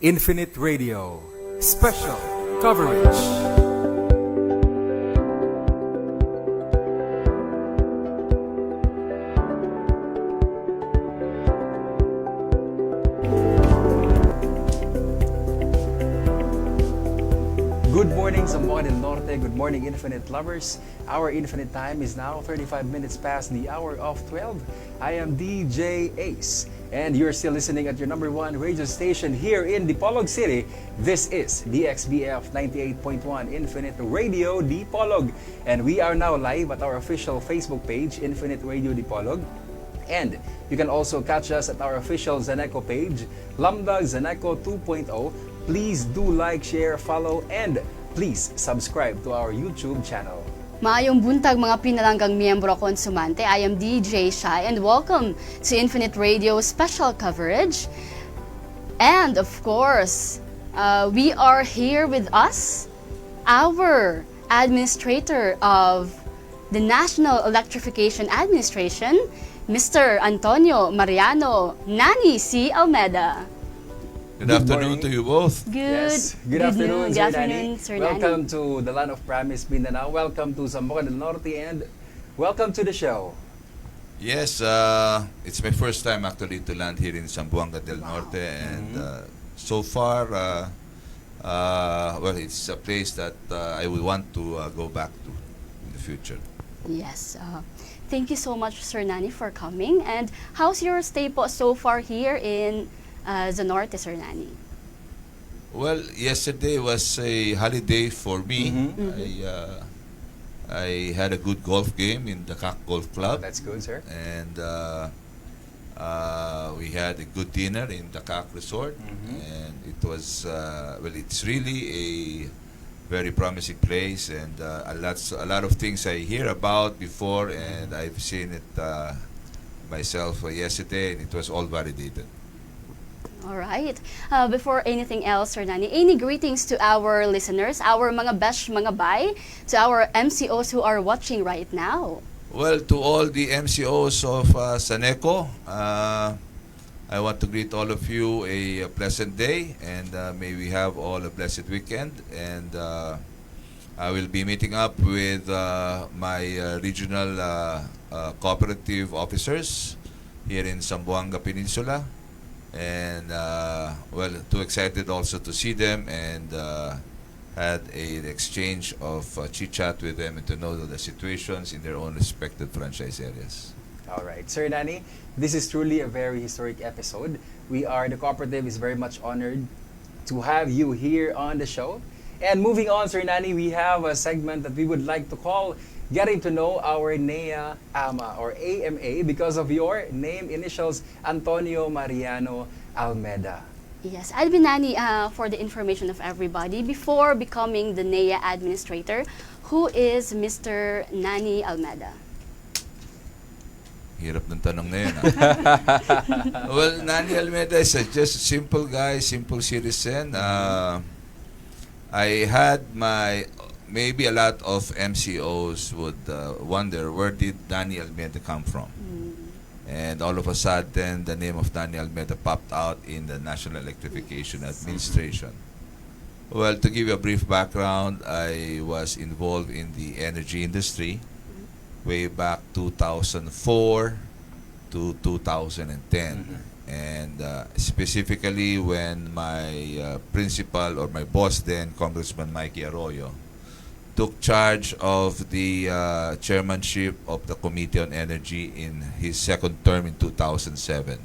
Infinite Radio Special Coverage. Good morning, Zamboanga del Norte. Good morning, Infinite lovers. Our Infinite time is now 35 minutes past the hour of 12. I am DJ Ace, and you're still listening at your number one radio station here in Dipolog City. This is DXBF 98.1 Infinite Radio Dipolog, and we are now live at our official Facebook page, Infinite Radio Dipolog. And you can also catch us at our official Zeneco page, Lambda Zeneco 2.0. Please do like, share, follow, and please subscribe to our YouTube channel. Maayong buntag mga pinalanggang miyembro konsumante. I am DJ Shai and welcome to Infinite Radio special coverage. And of course, we are here with us, our administrator of the National Electrification Administration, Mr. Antonio Mariano Nani C. Almeda. Good afternoon to you both. Good afternoon, Good afternoon, Sir Nani. Welcome to the land of promise, Mindanao. Welcome to Zamboanga del Norte, and welcome to the show. Yes, it's my first time actually to land here in Zamboanga del Norte, and so far, well, it's a place that I will want to go back to in the future. Yes. Thank you so much, Sir Nani, for coming. And how's your stay po so far here in the Norte, Sir Nani? Well, yesterday was a holiday for me. I had a good golf game in the CAC Golf Oh, Club, that's good, sir. and we had a good dinner in the CAC Resort, and it was well, it's really a very promising place, and a lot of things I hear about before, and I've seen it myself yesterday, and it was all validated. All right. Before anything else, Sir Nani, any greetings to our listeners, our mga besh, mga bay, to our MCOs who are watching right now? Well, to all the MCOs of Saneco, I want to greet all of you a pleasant day, and may we have all a blessed weekend. And I will be meeting up with my regional cooperative officers here in Zamboanga Peninsula. And well, too excited also to see them, and had an exchange of chit-chat with them and to know the situations in their own respective franchise areas. All right, Sir Nani, this is truly a very historic episode. The cooperative is very much honored to have you here on the show. And moving on, Sir Nani, we have a segment that we would like to call Getting to Know Our NEA AMA or AMA because of your name initials, Antonio Mariano Almeda. Yes, Alvin Nani, for the information of everybody, before becoming the NEA administrator, who is Mr. Nani Almeda? Hirap ng tanong na yun. Well, Nani Almeda is just a simple guy, simple citizen. I had maybe a lot of MCOs would wonder, where did Nani Almeda come from? And all of a sudden, the name of Nani Almeda popped out in the National Electrification Administration. Well, to give you a brief background, I was involved in the energy industry way back 2004 to 2010. And specifically when my principal or my boss then, Congressman Mikey Arroyo, took charge of the chairmanship of the Committee on Energy in his second term in 2007.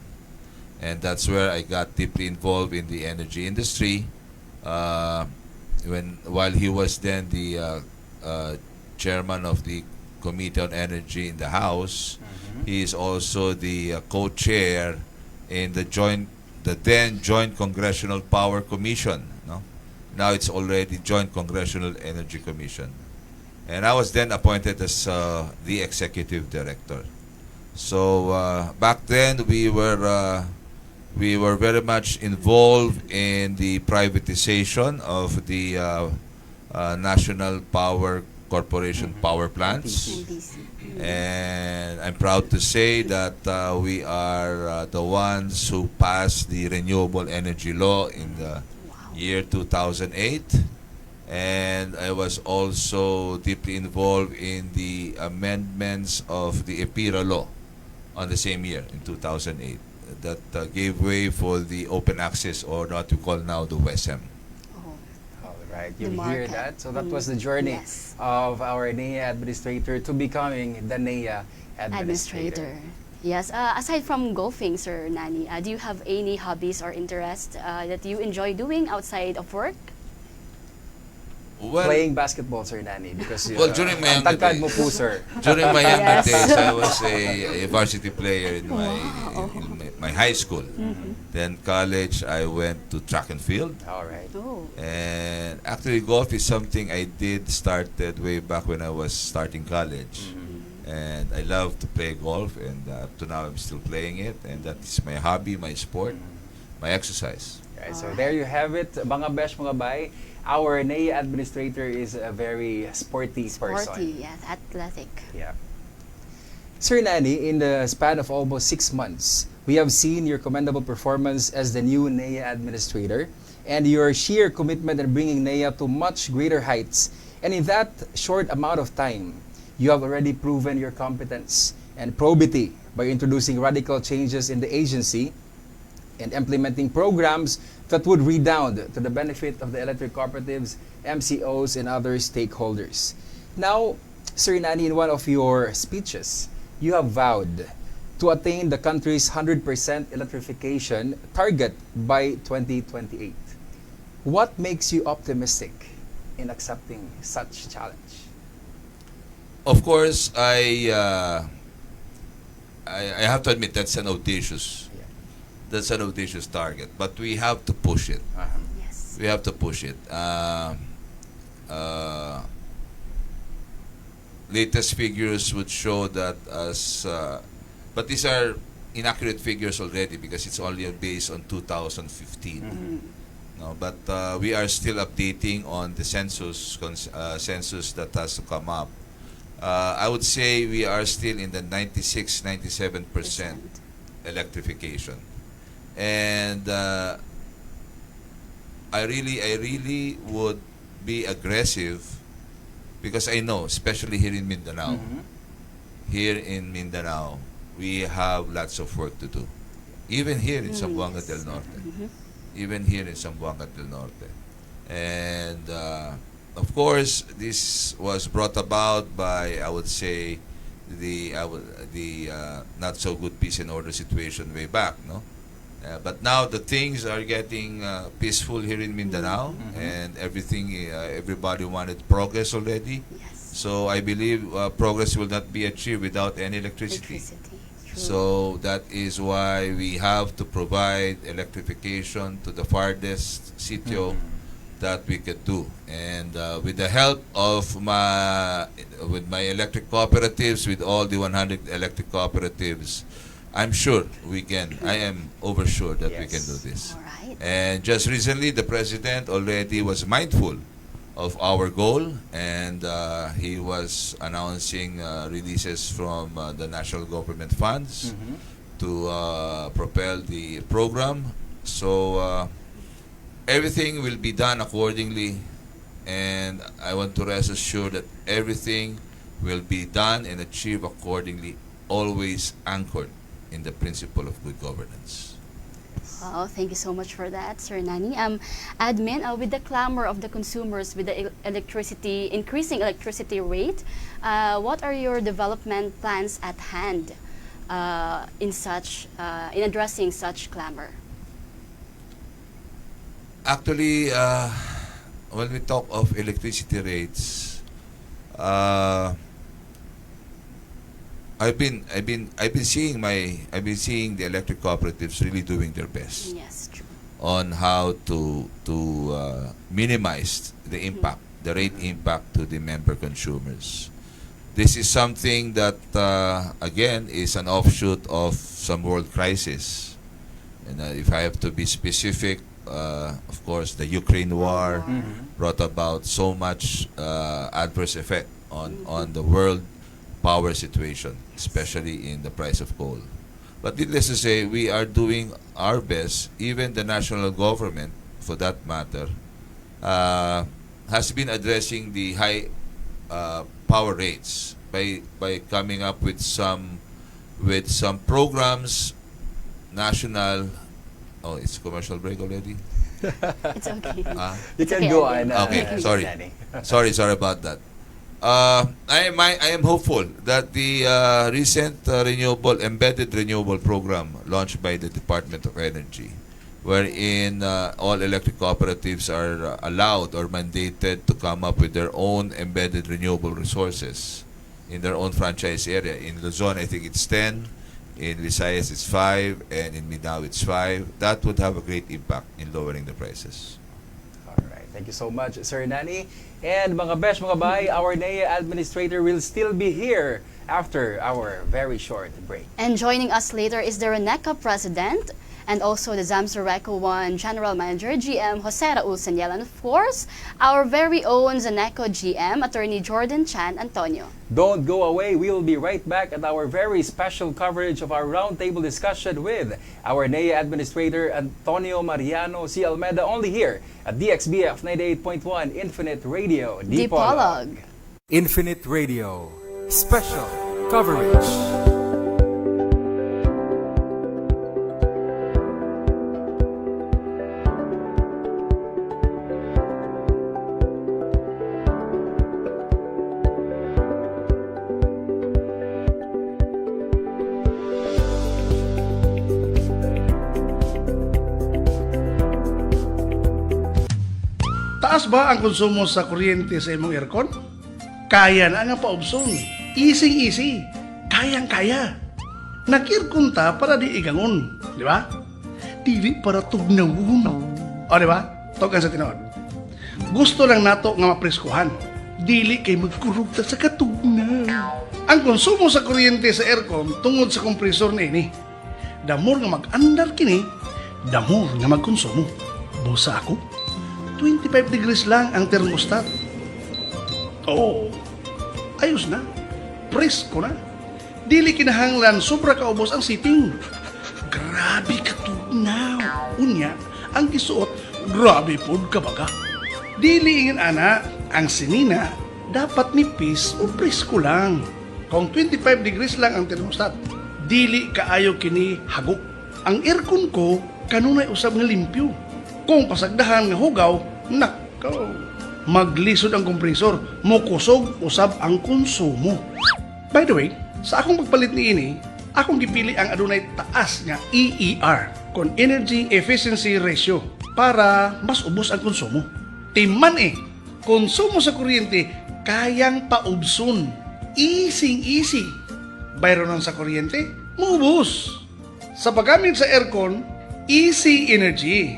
And that's where I got deeply involved in the energy industry. While he was then the chairman of the Committee on Energy in the House, he is also the co-chair in the then Joint Congressional Power Commission. No? Now it's already Joint Congressional Energy Commission. And I was then appointed as the executive director. So back then we were very much involved in the privatization of the national power Corporation power plants. NBC. And I'm proud to say that we are the ones who passed the renewable energy law in the year 2008. And I was also deeply involved in the amendments of the EPIRA law on the same year, in 2008, that gave way for the open access, or what we call now the WESM. Oh, All right, The you hear market. that? So that was the journey Yes. of our NEA administrator to becoming the NEA administrator. administrator. Yes. Aside from golfing, Sir Nani, do you have any hobbies or interests that you enjoy doing outside of work? Well, Playing basketball, Sir Nani, because Well, during my ang younger tagkad mo days. po, sir. during my younger Yes. days, I was a varsity player in my high school. Then college, I went to track and field. All right. Oh, And actually, golf is something I did started way back when I was starting college. And I love to play golf, and up to now I'm still playing it. And that is my hobby, my sport, my exercise. Right, so there you have it, mga besh, mga bay. Our NEA administrator is a very sporty person. sporty. Yes, athletic. Yeah. Sir Nani, in the span of almost 6 months, we have seen your commendable performance as the new NEA administrator and your sheer commitment in bringing NEA to much greater heights. And in that short amount of time, you have already proven your competence and probity by introducing radical changes in the agency and implementing programs that would redound to the benefit of the electric cooperatives, MCOs, and other stakeholders. Now, Sir Nani, in one of your speeches, you have vowed to attain the country's 100% electrification target by 2028. What makes you optimistic in accepting such challenge? Of course, I have to admit that's an audacious target, but we have to push it. Yes. We have to push it. Latest figures would show that but these are inaccurate figures already because it's only based on 2015. No, but we are still updating on the census that has to come up. I would say we are still in the 96-97% electrification. And I really would be aggressive because I know, especially here in Mindanao, we have lots of work to do. Even here in Zamboanga del Norte. Even here in Zamboanga del Norte. And of course, this was brought about by, I would say, the not so good peace and order situation way back, no? But now the things are getting peaceful here in Mindanao, and everybody wanted progress already. Yes. So I believe progress will not be achieved without any electricity. True. So that is why we have to provide electrification to the farthest sitio that we could do. And with the help of my electric cooperatives, with all the 100 electric cooperatives, I'm sure we can. I am oversure that we can do this. All right. And just recently, the President already was mindful of our goal, and he was announcing releases from the national government funds to propel the program. So everything will be done accordingly, and I want to rest assured that everything will be done and achieved accordingly, always anchored in the principle of good governance. Wow, thank you so much for that, Sir Nani. Admin, with the clamor of the consumers with the increasing electricity rate, what are your development plans at hand in addressing such clamor? Actually, when we talk of electricity rates, I've been seeing the electric cooperatives really doing their best Yes, true. on how to minimize the impact, the rate impact to the member consumers. This is something that again is an offshoot of some world crisis. And if I have to be specific, of course, the Ukraine war brought about so much adverse effect on the world power situation, especially in the price of coal. But needless to say, we are doing our best. Even the national government, for that matter, has been addressing the high power rates by coming up with some programs, national. Oh, it's commercial break already. It's okay. You It's can okay, go Alvin. on. Okay, sorry. Danny. Sorry about that. I am hopeful that the recent embedded renewable program launched by the Department of Energy, wherein all electric cooperatives are allowed or mandated to come up with their own embedded renewable resources in their own franchise area. In Luzon, I think it's 10. In Visayas, it's 5. And in Mindanao, it's 5. That would have a great impact in lowering the prices. Alright, thank you so much, Sir Nani. And mga besh, mga bay, our NEA administrator will still be here after our very short break. And joining us later is the RENECA President and also the Zamsoreco 1 General Manager, GM Jose Raul Saniel, and of course, our very own Zaneco GM, Attorney Jordan Chan Antonio. Don't go away. We will be right back at our very special coverage of our roundtable discussion with our NEA Administrator Antonio Mariano C. Almeda, only here at DXBF 98.1 Infinite Radio, Dipolog. Infinite Radio Special Coverage. Taas ba ang konsumo sa kuryente sa imong aircon? Kaya na nga paubson. Easy. Kayang-kaya. Nag-aircon ta para di igangon. Di ba? Dili para tugnawon. O di ba? Togan sa tinood. Gusto lang nato nga mapreskuhan. Dili kay magkurog ta sa katugnaw. Ang konsumo sa kuryente sa aircon tungod sa kompresor na ini. Damor nga mag-andar kini, damor nga magkonsumo. Busa ako. 25 degrees lang ang thermostat. Oh, ayos na. Presko na. Dili kinahanglan sobra kaubos ang seating. Grabe katugnaw. Unya, ang gisuot, grabe pod kabaga. Dili ingin ana, ang sinina, dapat nipis o presko lang. Kung 25 degrees lang ang thermostat, dili kaayo kini hagok. Ang aircon ko, kanunay usab nga limpyo. Kung pasagdahan nga hugaw, nakaw. Maglisod ang kompresor, mukusog usab ang konsumo. By the way, sa akong pagpalit ni ini, akong gipili ang adunay taas nga EER, kon Energy Efficiency Ratio, para mas ubos ang konsumo. Timan konsumo sa kuryente kayang paubson. Easy. Bayronon sa kuryente, maubos. Sa paggamit sa aircon, easy energy,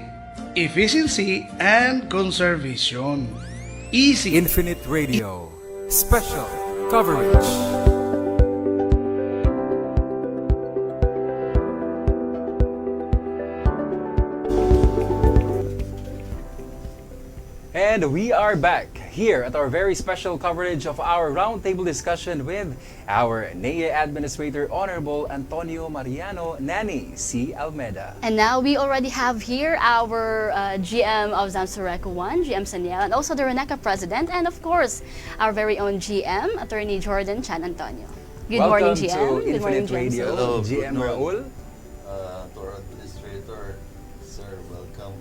efficiency, and conservation. Easy. Infinite Radio Special Coverage. And we are back here at our very special coverage of our roundtable discussion with our NEA Administrator Honorable Antonio Mariano Nani C. Almeda. And now we already have here our GM of Zamsoreco 1, GM Saniel, and also the RENECA President, and of course, our very own GM, Attorney Jordan Chan Antonio. Good morning, Welcome GM. to Good morning, Infinite GM. Radio, Hello, GM good noon. Raul. To our administrator, sir, welcome.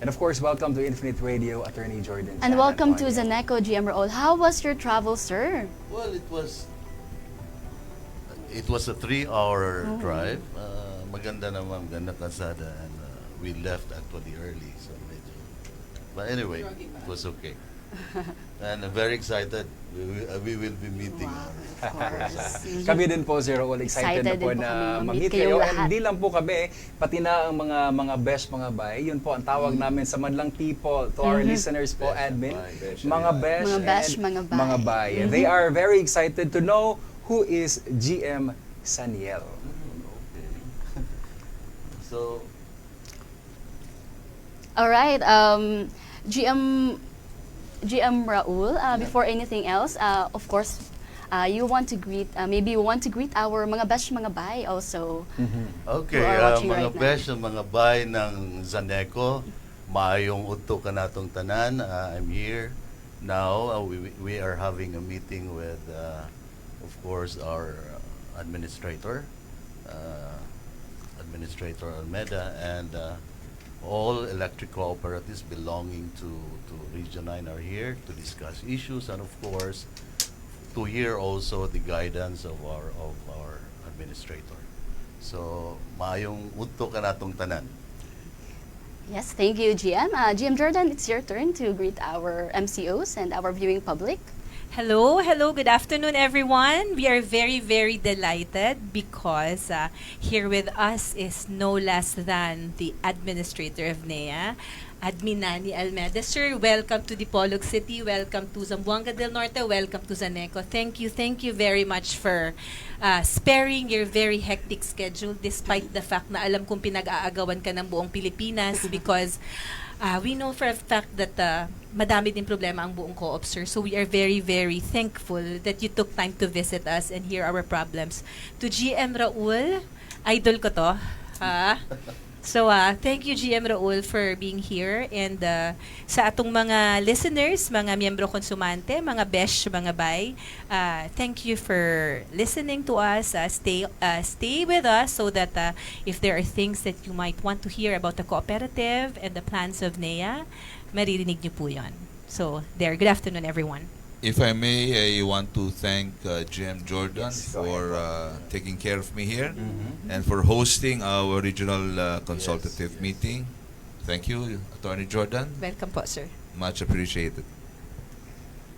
And of course, welcome to Infinite Radio, Attorney Jordan And Chan welcome to Antonio. Zaneco GM Raul. How was your travel, sir? Well, it was a 3-hour drive. Maganda naman, maganda kalsada, and we left actually early, so medyo. But anyway, it was okay. And I'm very excited. We will be meeting. Kami din po, Sir Raul, excited na Excited po din po na kami mag-meet ma-meet kayo. kayong And lahat. hindi lang po kami, pati na ang mga best mga bay. Yun po ang tawag namin sa madlang people, to our listeners po, Besh admin. and bay. Mga besh Mga besh, and mga bay. mga bay. And they are very excited to know who is GM Saniel. So, All right, GM, GM Raul, before anything else, of course, you want to greet, maybe you want to greet our mga besh, mga bay also. Okay, Who are watching mga right now. besh, mga bay ng Zaneco, maayong udto ka natong tanan. I'm here now. We are having a meeting with, of course, our administrator, Administrator Almeda, and all electric cooperatives belonging to Region 9 are here to discuss issues, and of course, to hear also the guidance of our administrator. So, maayong udto ka natong tanan. Yes, thank you, GM. GM Jordan, it's your turn to greet our MCOs and our viewing public. Hello, hello, good afternoon everyone. We are very, very delighted because here with us is no less than the administrator of NEA, Admin Nani Almeda. Sir, welcome to Dipolog City, welcome to Zamboanga del Norte, welcome to Zaneco. Thank you very much for sparing your very hectic schedule despite the fact na alam kong pinag-aagawan ka ng buong Pilipinas because we know for a fact that madami din problema ang buong co-op, sir. So we are very, very thankful that you took time to visit us and hear our problems. To GM Raul, idol ko to. So thank you GM Raul for being here, and sa atong mga listeners, mga miyembro konsumante, mga besh, mga bay, thank you for listening to us. Stay with us so that if there are things that you might want to hear about the cooperative and the plans of NEA, maririnig niyo po yan. So there, good afternoon everyone. If I may, I want to thank GM Jordan Yes, go for ahead. taking care of me here and for hosting our regional consultative meeting. Thank you, Attorney Jordan. Welcome po, sir. Much appreciated.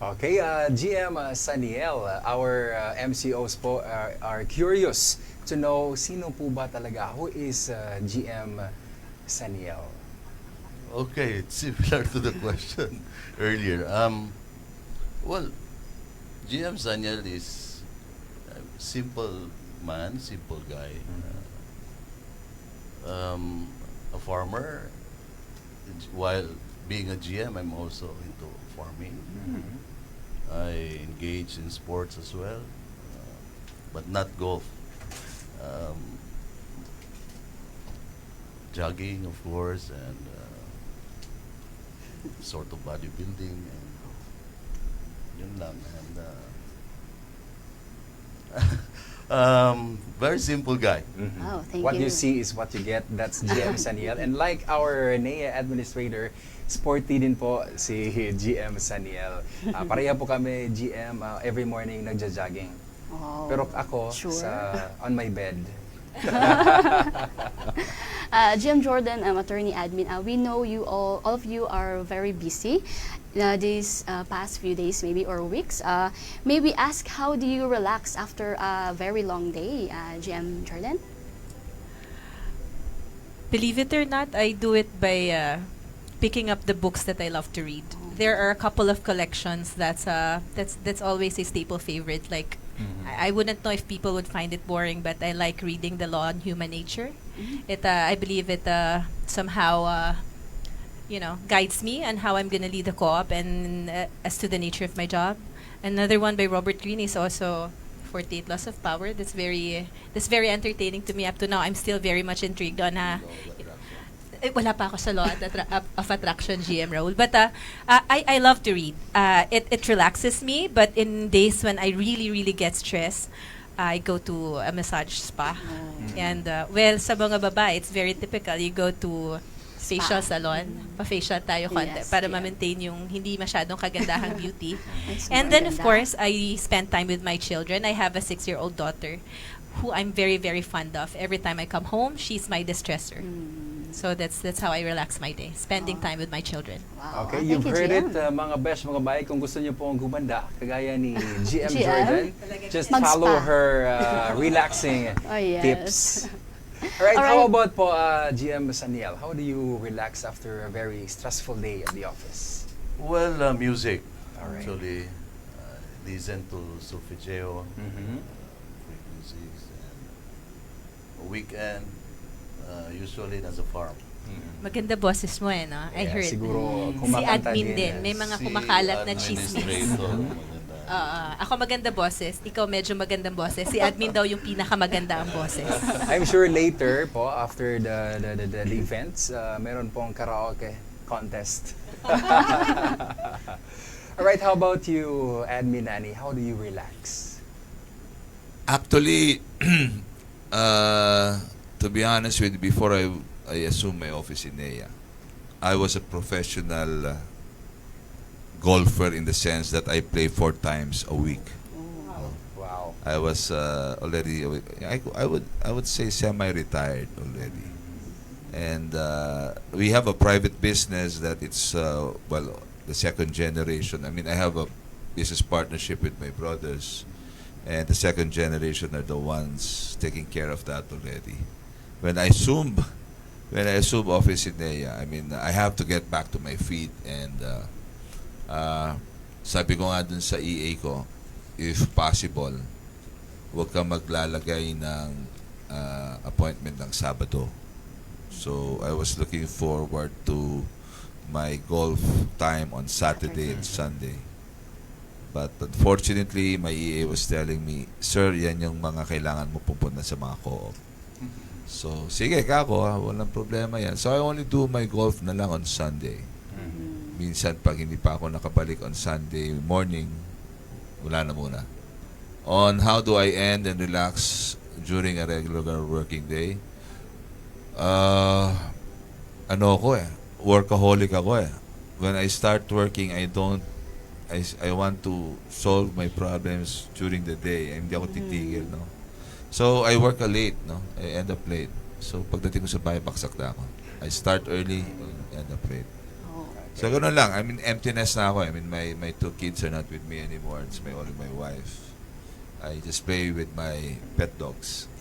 Okay, GM Saniel, our MCOs po are curious to know sino po ba talaga, who is GM Saniel? Okay, it's similar to the question earlier. Well, GM Saniel is a simple man, simple guy. A farmer. While being a GM, I'm also into farming. I engage in sports as well, but not golf. Jogging, of course, and sort of bodybuilding, and yun lang. And very simple guy. Oh, thank What you. you see is what you get. That's GM Saniel. And like our NEA administrator, sporty din po si GM Saniel. Pareha po kami, GM, every morning nagja-jogging. Oh, Pero ako, sure. on my bed. GM Jordan, attorney admin, we know you all of you are very busy these past few days maybe or weeks. May we ask, how do you relax after a very long day, GM Jordan? Believe it or not, I do it by picking up the books that I love to read. There are a couple of collections that's always a staple favorite. Like I wouldn't know if people would find it boring, but I like reading The Law on Human Nature. I believe it somehow guides me on how I'm gonna lead the co-op and as to the nature of my job. Another one by Robert Greene is also 48 Laws of Power. That's very entertaining to me up to now. I'm still very much intrigued on wala pa ako sa law of attraction, GM Raul. But I love to read. It relaxes me, but in days when I really get stressed, I go to a massage spa. And well, sa mga babae, it's very typical. You go to facial salon, pa-facial tayo konti Yes, para yeah. ma-maintain yung hindi masyadong kagandahang beauty. Mas And then, of maganda. course, I spend time with my children. I have a 6-year-old daughter who I'm very fond of. Every time I come home, she's my distressor. So that's how I relax my day, spending time with my children. Wow. Okay, Thank you've you, heard GM. it, mga besh, mga bay. Kung gusto niyo pong gumanda, kagaya ni GM GM? Jordan, just Mag-spa. follow her relaxing Oh, yes. tips. Alright, All how right. about po GM Saniel? How do you relax after a very stressful day at the office? Well, music. Alright. Actually, listen to solfeggio, Mhm. frequencies, and weekend, usually nasa farm. Maganda boses mo no? I Yeah, heard. siguro Si kumakanta admin din din. yan. May mga Si kumakalat na chismis. administrator, maganda. Ako maganda boses. Ikaw medyo magandang boses. Si admin daw yung pinakamaganda ang boses. I'm sure later po, after the events, meron pong karaoke contest. Alright, how about you, Admin Annie? How do you relax? Actually, to be honest with you, before I assumed my office in NEA, I was a professional golfer in the sense that I play 4 times a week. Wow. I was already, I would say semi-retired already. And we have a private business that it's, well, the second generation. I mean, I have a business partnership with my brothers, and the second generation are the ones taking care of that already. When I assume office in NEA, I mean, I have to get back to my feet, and sabi ko nga dun sa EA ko, if possible, huwag kang maglalagay ng appointment ng Sabado. So I was looking forward to my golf time on Saturday and Sunday. But unfortunately, my EA was telling me, "Sir, yan yung mga kailangan mo pupunta sa mga co-op." So, sige kako, walang problema yan. So I only do my golf na lang on Sunday. Minsan pag hindi pa ako nakabalik on Sunday morning, wala na muna. On how do I end and relax during a regular working day? Ano ako workaholic ako When I start working, I want to solve my problems during the day. Hindi ako titigil, no? So, I work late, no? I end up late. So, pagdating ko sa bahay, baksak na ako. I start early, end up late. So, gano'n lang. I mean, emptiness na ako. I mean, my 2 kids are not with me anymore. It's only my wife. I just play with my pet dogs.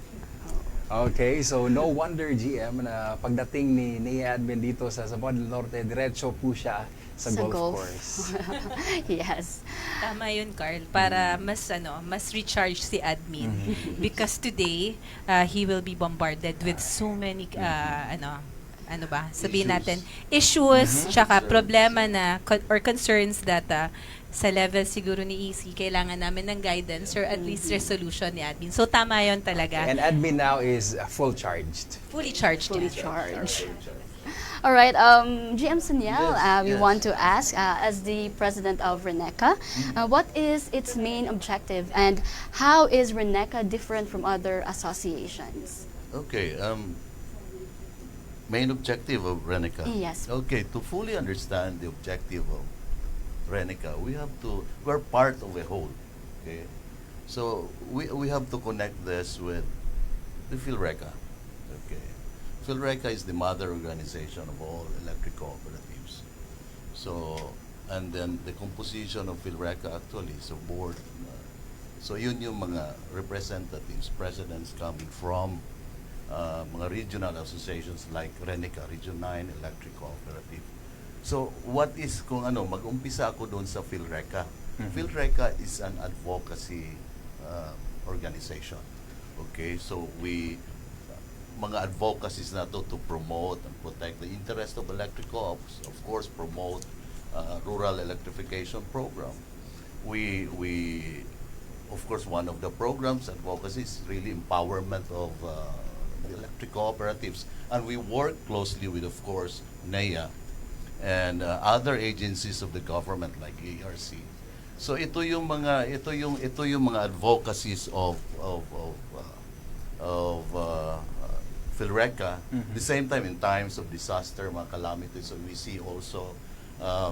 Okay, so no wonder, GM, na pagdating ni Admin dito sa Zamboanga del Norte, diretso po siya sa golf course. Yes. Tama yun, Carl. Para mas recharge si admin. Because today, he will be bombarded with so many, sabihin natin, issues, tsaka problema or concerns that sa level siguro ni EC, kailangan namin ng guidance or at least resolution ni admin. So, tama yun talaga. And Admin now is full charged. Fully charged. Fully yan. charged. All right, GM Saniel, we want to ask, as the president of RENECA, what is its main objective and how is RENECA different from other associations? Okay, main objective of RENECA. Yes. Okay, to fully understand the objective of RENECA, we're part of a whole. Okay, so we have to connect this with the PhilReCA. Okay, PhilReCA is the mother organization of all electric cooperatives. So, and then the composition of PhilReCA actually is a board. So yun yung mga representatives, presidents coming from mga regional associations like RENECA, Region 9 Electric Cooperative. So, mag-umpisa ako doon sa PhilReCA. PhilReCA is an advocacy organization. Okay, so mga advocacies na to promote and protect the interest of electric co-ops, of course, promote rural electrification program. Of course, one of the programs, advocacy, is really empowerment of the electric cooperatives. And we work closely with, of course, NEA, and other agencies of the government like ARC. So ito yung mga advocacies of PhilReCA. The same time, in times of disaster, mga calamities, so we see also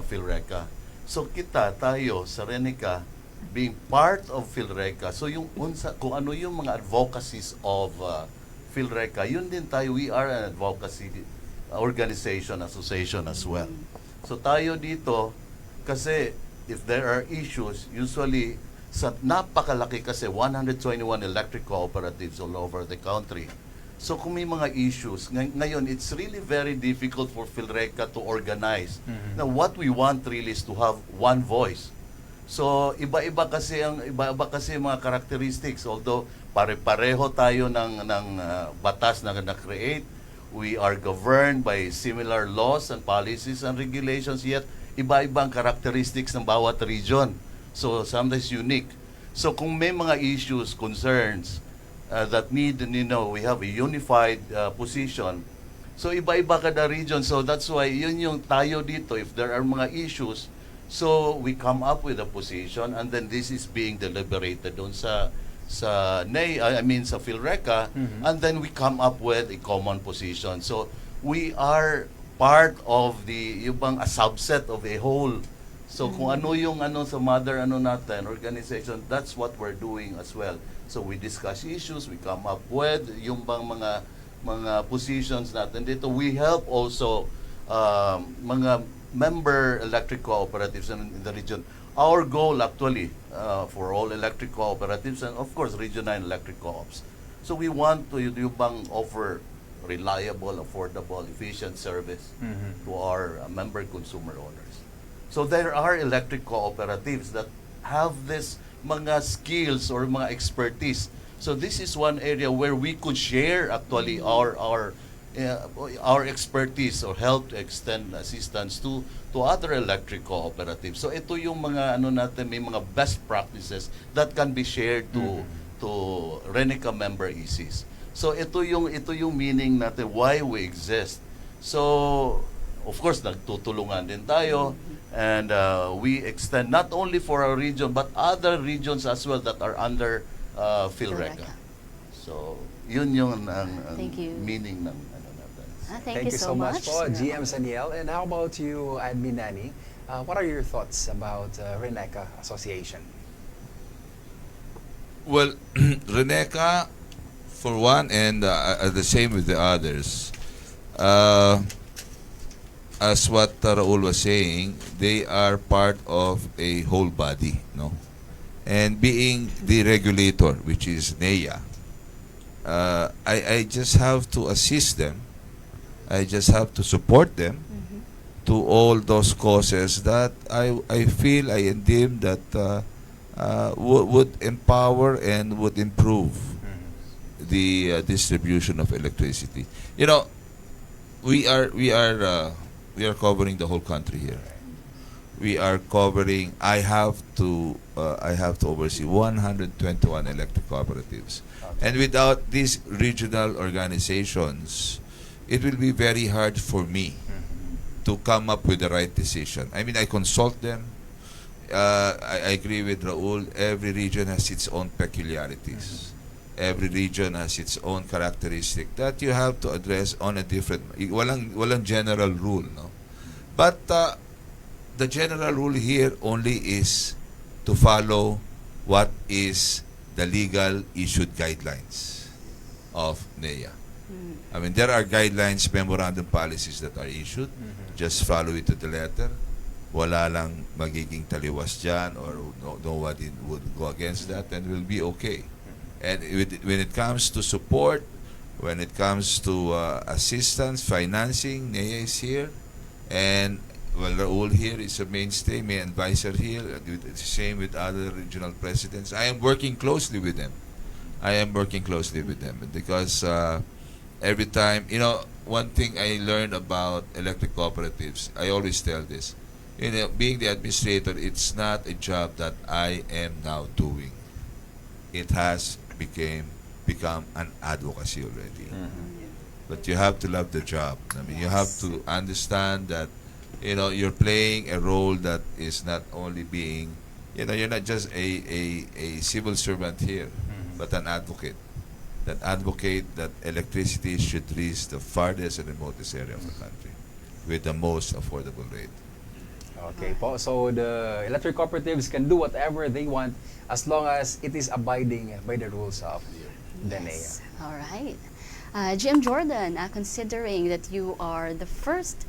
PhilReCA. So tayo sa RENECA being part of PhilReCA. So kung ano yung mga advocacies of PhilReCA, yun din tayo. We are an advocacy organization, association as well. So tayo dito, kasi if there are issues, usually sa napakalaki kasi 121 electric cooperatives all over the country. So kung may mga issues, ngayon it's really very difficult for PhilReCA to organize. Now what we want really is to have one voice. So iba-iba kasi mga characteristics, although pare-pareho tayo ng batas na na-create. We are governed by similar laws and policies and regulations, yet iba-ibang characteristics ng bawat region. So sometimes unique. So kung may mga issues, concerns that need, we have a unified position. So iba-iba kada region. So that's why yun yung tayo dito. If there are mga issues, so we come up with a position, and then this is being deliberated doon sa sa PhilReca, and then we come up with a common position. So we are part of a subset of a whole. So kung ano yung sa mother natin organization, that's what we're doing as well. So we discuss issues, we come up with yung bang mga positions natin dito. We help also mga member electric cooperatives in the region. Our goal actually for all electric cooperatives and of course Region 9 electric co-ops. So we want to offer reliable, affordable, efficient service to our member consumer owners. So there are electric cooperatives that have this mga skills or mga expertise. So this is one area where we could share actually our expertise or help to extend assistance to other electric cooperatives. So ito yung mga natin, may mga best practices that can be shared to RENECA member ECs. So ito yung meaning natin why we exist. So of course nagtutulungan din tayo, and we extend not only for our region but other regions as well that are under PhilReca. So yun yung ang Thank you. meaning ng Thank you so much po, GM Saniel. And how about you, Admin Nani? What are your thoughts about RENECA Association? Well, RENECA, for one, and the same with the others, as what Raul was saying, they are part of a whole body, no? And being the regulator, which is NEA, I just have to assist them. I just have to support them to all those causes that I feel, I deem that would empower and would improve the distribution of electricity. You know, we are covering the whole country here. We are covering. I have to oversee 121 electric cooperatives, and without these regional organizations, it will be very hard for me to come up with the right decision. I mean, I consult them. I agree with Raul. Every region has its own peculiarities. Every region has its own characteristic that you have to address on a different. Walang general rule, no. But the general rule here only is to follow what is the legal issued guidelines of NEA. I mean, there are guidelines, memorandum policies that are issued. Just follow it to the letter. Wala lang magiging taliwas dyan, or nobody would go against that, and we'll be okay. And when it comes to support, when it comes to assistance, financing, NEA is here. And well, Raul here is a mainstay, my advisor here. It's the same with other regional presidents. I am working closely with them. Because every time, one thing I learned about electric cooperatives, I always tell this, being the administrator, it's not a job that I am now doing. It has become an advocacy already. But you have to love the job. I mean, you have to understand that, you're playing a role that is not only being, you're not just a civil servant here, but an advocate. That advocate that electricity should reach the farthest and remotest area of the country with the most affordable rate. Okay po. So the electric cooperatives can do whatever they want as long as it is abiding by the rules of the NEA. Yes. All right. GM Jordan, considering that you are the first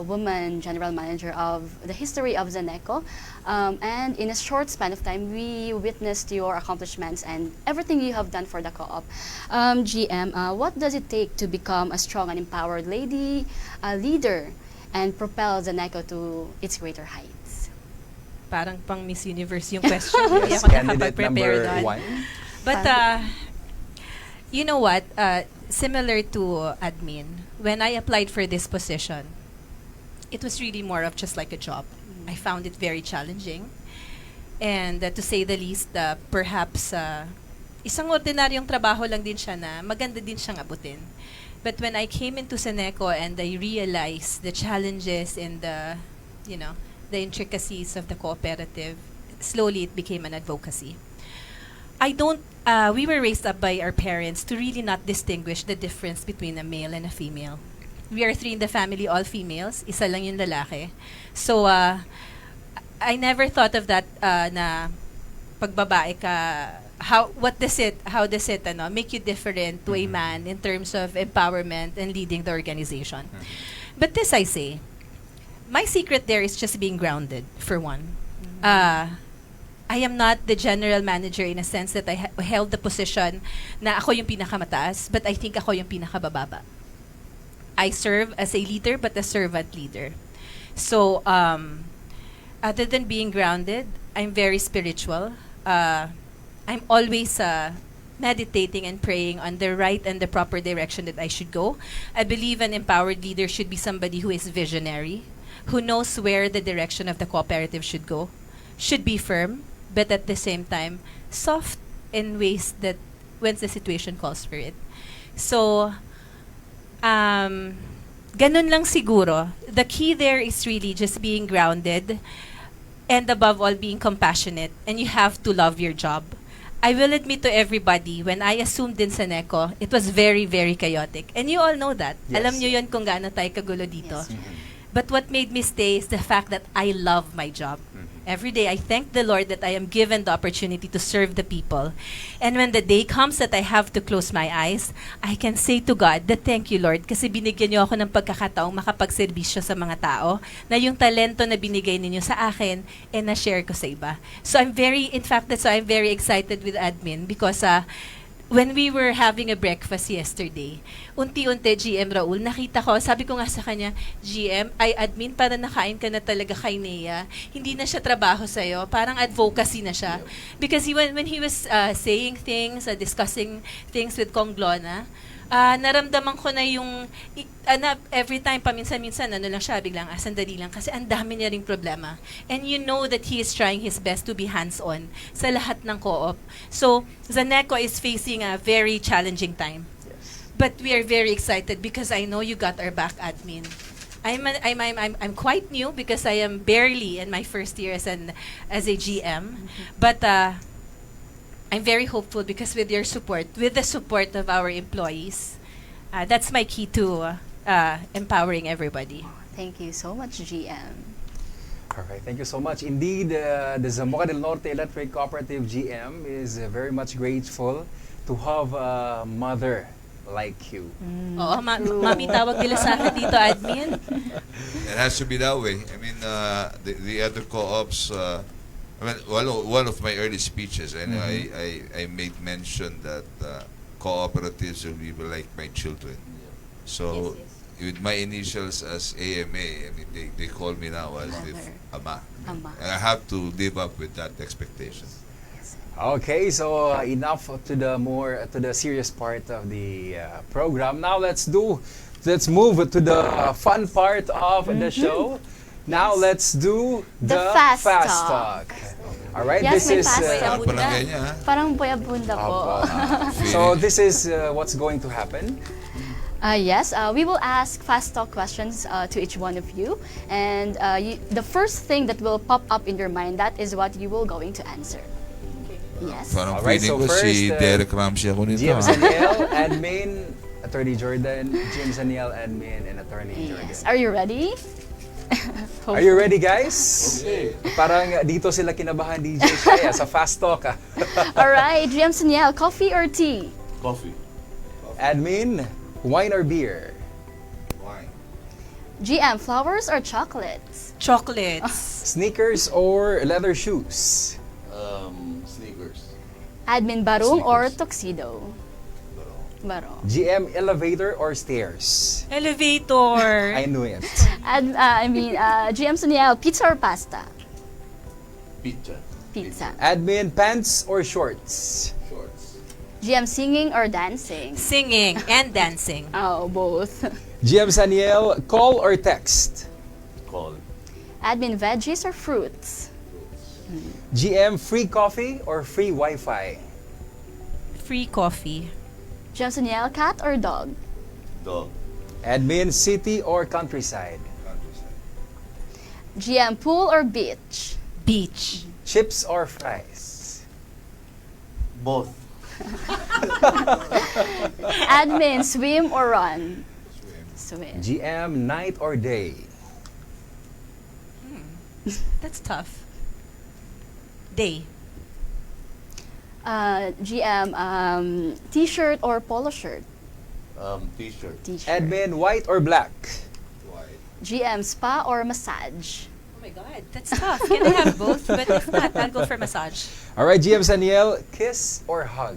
woman general manager of the history of Zaneco, and in a short span of time, we witnessed your accomplishments and everything you have done for the co-op. GM, what does it take to become a strong and empowered leader and propel Zaneco to its greater heights? Parang pang Miss Universe yung question. Hindi Yes, ako candidate nakapag-prepare number doon. 1. But You know what? Similar to admin, when I applied for this position, it was really more of just like a job. I found it very challenging. And to say the least, perhaps isang ordinaryong trabaho lang din siya na maganda din siyang abutin. But when I came into Seneco and I realized the challenges and the intricacies of the cooperative, slowly it became an advocacy. We were raised up by our parents to really not distinguish the difference between a male and a female. We are 3 in the family, all females. Isa lang yung lalaki. So, I never thought of that na pagbabae ka, how does it make you different to a man in terms of empowerment and leading the organization. But this I say, my secret there is just being grounded, for one. I am not the general manager in a sense that I held the position na ako yung pinakamataas, but I think ako yung pinakabababa. I serve as a leader, but a servant leader. So, other than being grounded, I'm very spiritual. I'm always meditating and praying on the right and the proper direction that I should go. I believe an empowered leader should be somebody who is visionary, who knows where the direction of the cooperative should go, should be firm, but at the same time, soft in ways that when the situation calls for it. So, ganun lang siguro. The key there is really just being grounded and above all, being compassionate. And you have to love your job. I will admit to everybody, when I assumed in Seneco, it was very, very chaotic. And you all know that. Yes. Alam nyo yun kung gaano tayo kagulo dito. Yes. But what made me stay is the fact that I love my job. Every day, I thank the Lord that I am given the opportunity to serve the people. And when the day comes that I have to close my eyes, I can say to God that thank you, Lord, kasi binigyan niyo ako ng pagkakataong makapagserbisyo sa mga tao na yung talento na binigay ninyo sa akin, na-share ko sa iba. So I'm very excited with admin because when we were having a breakfast yesterday, unti-unti, GM Raul, nakita ko, sabi ko nga sa kanya, GM, admin, para nakain ka na talaga kay Nea. Hindi na siya trabaho sa'yo, parang advocacy na siya. Because when he was saying things, discussing things with Kong Glona, naramdaman ko na yung, every time, paminsan-minsan, lang siya, biglang, sandali lang, kasi ang dami niya ring problema. And you know that he is trying his best to be hands-on sa lahat ng co-op. So, Seneco is facing a very challenging time. Yes. But we are very excited because I know you got our back, admin. I'm quite new because I am barely in my first year as a GM. But I'm very hopeful because with your support, with the support of our employees, that's my key to empowering everybody. Thank you so much, GM. All right, thank you so much. Indeed, the Zamboanga del Norte Electric Cooperative GM is very much grateful to have a mother like you. Oo, mami tawag nila sa akin dito, admin. It has to be that way. I mean, the other co-ops, one of my early speeches, and I made mention that cooperatives will be like my children. So, with my initials as AMA, I mean, they call me now as if Ama. Ama. And I have to live up with that expectation. Okay, so enough to the serious part of the program. Now let's move to the fun part of the show. Now let's do The the fast talk. All right, Yes, this may is fast talk. Sarap pa lang ganyan, ha? Parang buyabunda po. so this is what's going to happen. Yes, we will ask fast talk questions to each one of you. And the first thing that will pop up in your mind, that is what you will going to answer. Yes. Parang Alright, feeling so ko si first, Derek Ramsey ako nito. GM ha? Zaniel, admin, Attorney Jordan, GM Zaniel, admin, and Attorney Jordan. Yes. Are you ready? Are you ready, guys? Okay. Parang dito sila kinabahan DJ Shaya sa fast talk. All right, GM Saniel, coffee or tea? Coffee. Admin, wine or beer? Wine. GM, flowers or chocolates? Chocolates. Sneakers or leather shoes? Sneakers. Admin, barong or Sneakers. tuxedo? Barong. GM, elevator or stairs? Elevator. I knew it. GM Saniel, pizza or pasta? Pizza. Pizza. Admin, pants or shorts? Shorts. GM, singing or dancing? Singing and dancing. Oh, both. GM Saniel, call or text? Call. Admin, veggies or fruits? GM, free coffee or free Wi-Fi? Free coffee. GM Saniel, cat or dog? Dog. Admin, city or countryside? GM, pool or beach? Beach. Chips or fries? Both. Admin, swim or run? Swim. GM, night or day? That's tough. Day. GM, t-shirt or polo shirt? T-shirt. T-shirt. Admin, white or black? GM, spa or massage? Oh my God, that's tough. Can I have both? But if not, I'll go for massage. All right, GM Saniel, kiss or hug?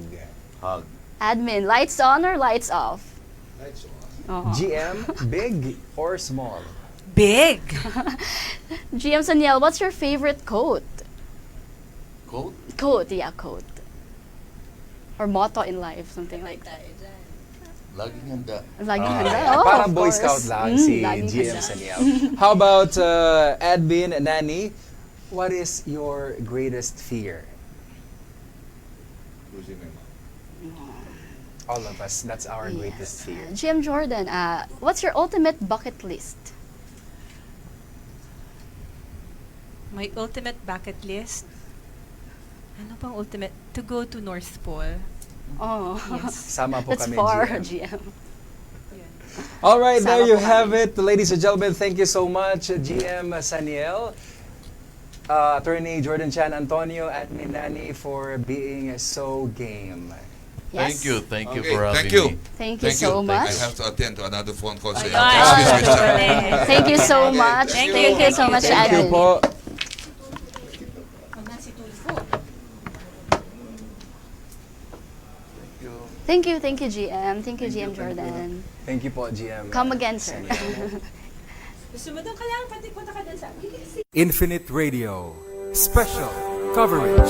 Hug. Admin, lights on or lights off? Oh. GM, big or small? Big. GM Saniel, what's your favorite quote? Coat. Quote, yeah, quote. Or motto in life, something like that. Laging handa. Laging Ah, handa. yeah. Oh, Parang of Boy course. Scout lang si laging GM handa. Saniel. How about Admin Nani? What is your greatest fear? Losing my mom. All of us, that's our greatest fear. GM Jordan, what's your ultimate bucket list? My ultimate bucket list. Ano bang ultimate? To go to North Pole. Oh, Yes. Sama po that's kami, far, GM. GM. All right, there Sama you po have kami. it. Ladies and gentlemen, thank you so much, GM Saniel, Attorney Jordan Chan Antonio, Admin Nani, for being so game. Yes. Thank you Okay, for having thank you. me. Thank you so I much. have to attend to another phone call. So Ah, excuse me, sir. Thank you so much. Thank Thank you. you so much, Thank you Admin. po. Thank you, GM. Thank you, GM Jordan. Thank you po, GM. Come again, sir. Gusto mo doon kailangan pati punta ka doon sa Infinite Radio. Special coverage.